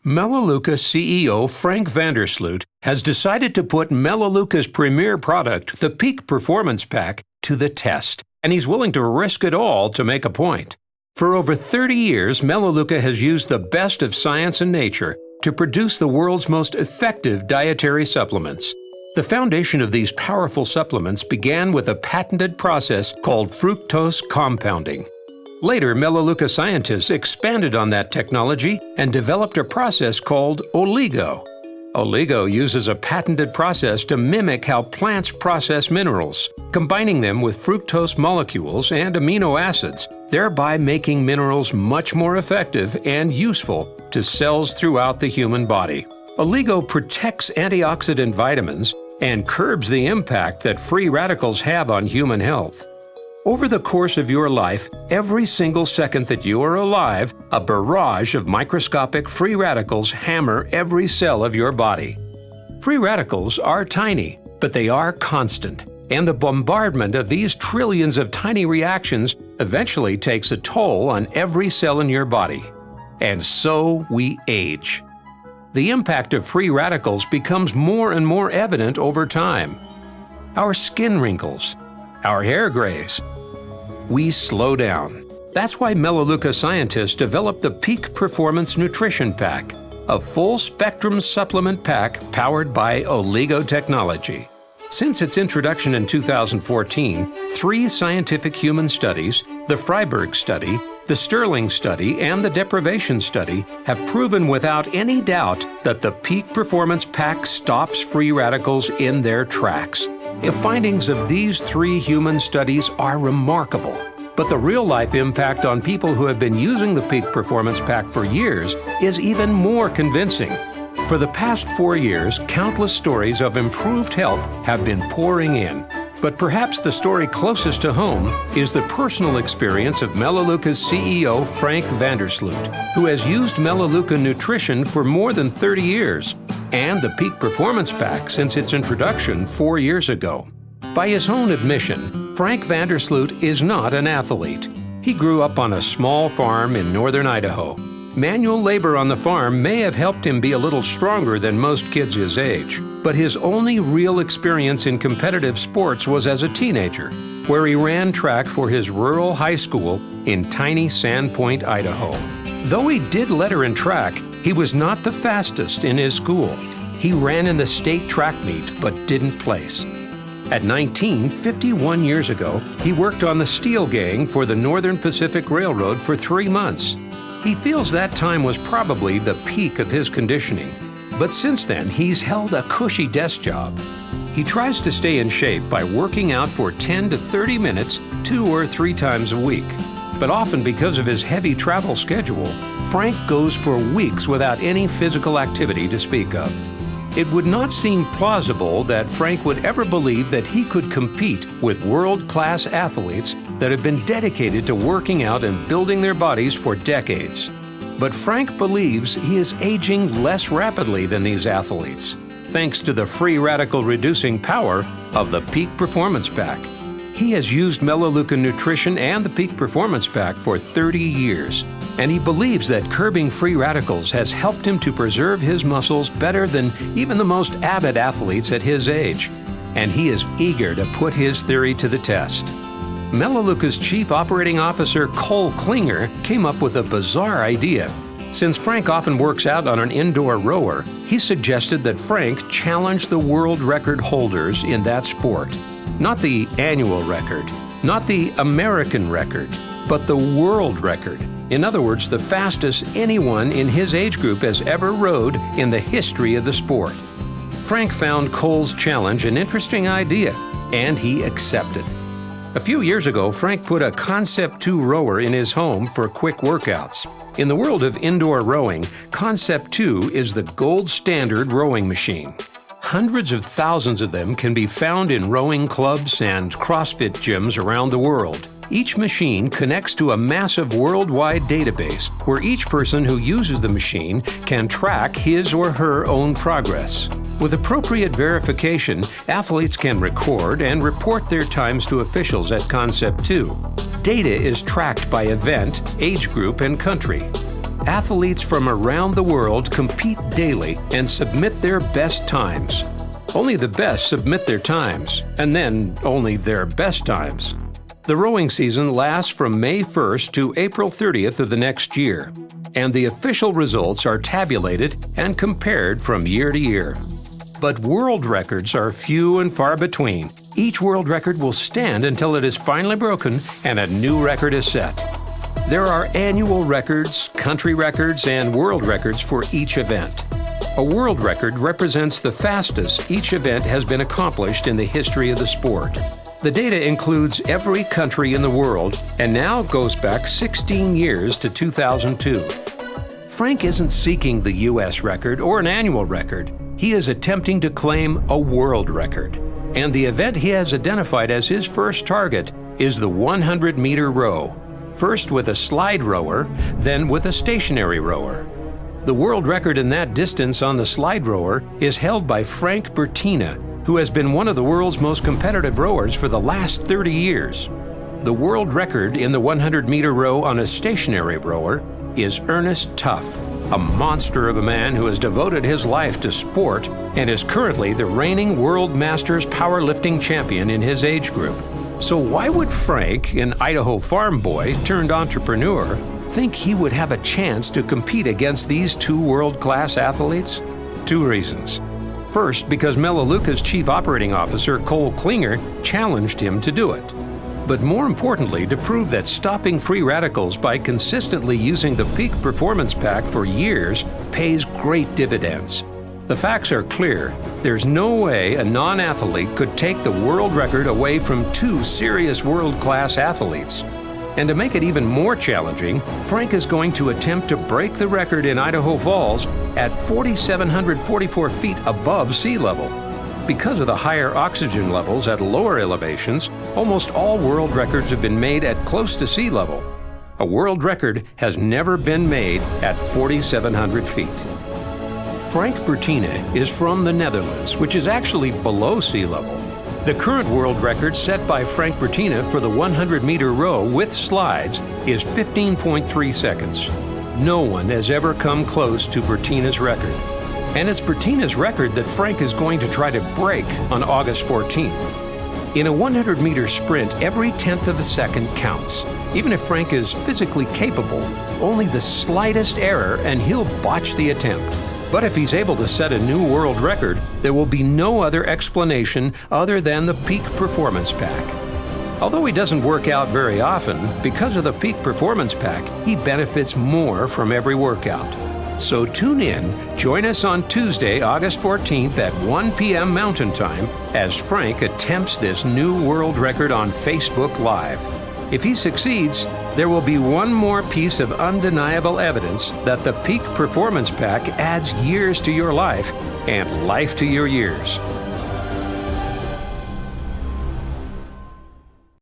Melaleuca CEO Frank Vandersloot has decided to put Melaleuca's premier product, the Peak Performance Pack, to the test, and he's willing to risk it all to make a point. For over 30 years, Melaleuca has used the best of science and nature to produce the world's most effective dietary supplements. The foundation of these powerful supplements began with a patented process called fructose compounding. Later, Melaleuca scientists expanded on that technology and developed a process called Oligo. Oligo uses a patented process to mimic how plants process minerals, combining them with fructose molecules and amino acids, thereby making minerals much more effective and useful to cells throughout the human body. Oligo protects antioxidant vitamins and curbs the impact that free radicals have on human health. Over the course of your life, every single second that you are alive, a barrage of microscopic free radicals hammer every cell of your body. Free radicals are tiny, but they are constant, and the bombardment of these trillions of tiny reactions eventually takes a toll on every cell in your body. And so we age. The impact of free radicals becomes more and more evident over time. Our skin wrinkles, our hair grays. We slow down. That's why Melaleuca scientists developed the Peak Performance Nutrition Pack, a full-spectrum supplement pack powered by Oligo technology. Since its introduction in 2014, 3 scientific human studies, the Freiberg study, the Sterling study, and the deprivation study, have proven without any doubt that the Peak Performance Pack stops free radicals in their tracks. The findings of these 3 human studies are remarkable, but the real-life impact on people who have been using the Peak Performance Pack for years is even more convincing. For the past 4 years, countless stories of improved health have been pouring in. But perhaps the story closest to home is the personal experience of Melaleuca's CEO Frank Vandersloot, who has used Melaleuca nutrition for more than 30 years, and the Peak Performance Pack since its introduction 4 years ago. By his own admission, Frank Vandersloot is not an athlete. He grew up on a small farm in northern Idaho. Manual labor on the farm may have helped him be a little stronger than most kids his age, but his only real experience in competitive sports was as a teenager, where he ran track for his rural high school in tiny Sandpoint, Idaho. Though he did letter in track, he was not the fastest in his school. He ran in the state track meet but didn't place. At 19, 51 years ago, he worked on the steel gang for the Northern Pacific Railroad for 3 months. He feels that time was probably the peak of his conditioning. But since then, he's held a cushy desk job. He tries to stay in shape by working out for 10 to 30 minutes 2 or 3 times a week. But often because of his heavy travel schedule, Frank goes for weeks without any physical activity to speak of. It would not seem plausible that Frank would ever believe that he could compete with world-class athletes that have been dedicated to working out and building their bodies for decades. But Frank believes he is aging less rapidly than these athletes, thanks to the free radical reducing power of the Peak Performance Pack. He has used Melaleuca Nutrition and the Peak Performance Pack for 30 years, and he believes that curbing free radicals has helped him to preserve his muscles better than even the most avid athletes at his age, and he is eager to put his theory to the test. Melaleuca's Chief Operating Officer Cole Klinger came up with a bizarre idea. Since Frank often works out on an indoor rower, he suggested that Frank challenge the world record holders in that sport. Not the annual record, not the American record, but the world record. In other words, the fastest anyone in his age group has ever rode in the history of the sport. Frank found Cole's challenge an interesting idea, and he accepted. A few years ago, Frank put a Concept 2 rower in his home for quick workouts. In the world of indoor rowing, Concept 2 is the gold standard rowing machine. Hundreds of thousands of them can be found in rowing clubs and CrossFit gyms around the world. Each machine connects to a massive worldwide database where each person who uses the machine can track his or her own progress. With appropriate verification, athletes can record and report their times to officials at Concept 2. Data is tracked by event, age group, and country. Athletes from around the world compete daily and submit their best times. Only the best submit their times, and then only their best times. The rowing season lasts from May 1st to April 30th of the next year, and the official results are tabulated and compared from year to year. But world records are few and far between. Each world record will stand until it is finally broken and a new record is set. There are annual records, country records, and world records for each event. A world record represents the fastest each event has been accomplished in the history of the sport. The data includes every country in the world and now goes back 16 years to 2002. Frank isn't seeking the U.S. record or an annual record. He is attempting to claim a world record. And the event he has identified as his first target is the 100-meter row. First with a slide rower, then with a stationary rower. The world record in that distance on the slide rower is held by Frank Bertina, who has been one of the world's most competitive rowers for the last 30 years. The world record in the 100-meter row on a stationary rower is Ernest Tuff, a monster of a man who has devoted his life to sport and is currently the reigning World Masters powerlifting champion in his age group. So why would Frank, an Idaho farm boy turned entrepreneur, think he would have a chance to compete against these two world-class athletes? Two reasons. First, because Melaleuca's Chief Operating Officer, Cole Klinger, challenged him to do it. But more importantly, to prove that stopping free radicals by consistently using the Peak Performance Pack for years pays great dividends. The facts are clear. There's no way a non-athlete could take the world record away from two serious world-class athletes. And to make it even more challenging, Frank is going to attempt to break the record in Idaho Falls at 4,744 feet above sea level. Because of the higher oxygen levels at lower elevations, almost all world records have been made at close to sea level. A world record has never been made at 4,700 feet. Frank Bertina is from the Netherlands, which is actually below sea level. The current world record set by Frank Bertina for the 100-meter row with slides is 15.3 seconds. No one has ever come close to Bertina's record. And it's Bertina's record that Frank is going to try to break on August 14th. In a 100-meter sprint, every tenth of a second counts. Even if Frank is physically capable, only the slightest error and he'll botch the attempt. But if he's able to set a new world record, there will be no other explanation other than the Peak Performance Pack. Although he doesn't work out very often, because of the Peak Performance Pack, he benefits more from every workout. So tune in, join us on Tuesday, August 14th at 1 p.m. Mountain Time as Frank attempts this new world record on Facebook Live. If he succeeds, there will be one more piece of undeniable evidence that the Peak Performance Pack adds years to your life and life to your years.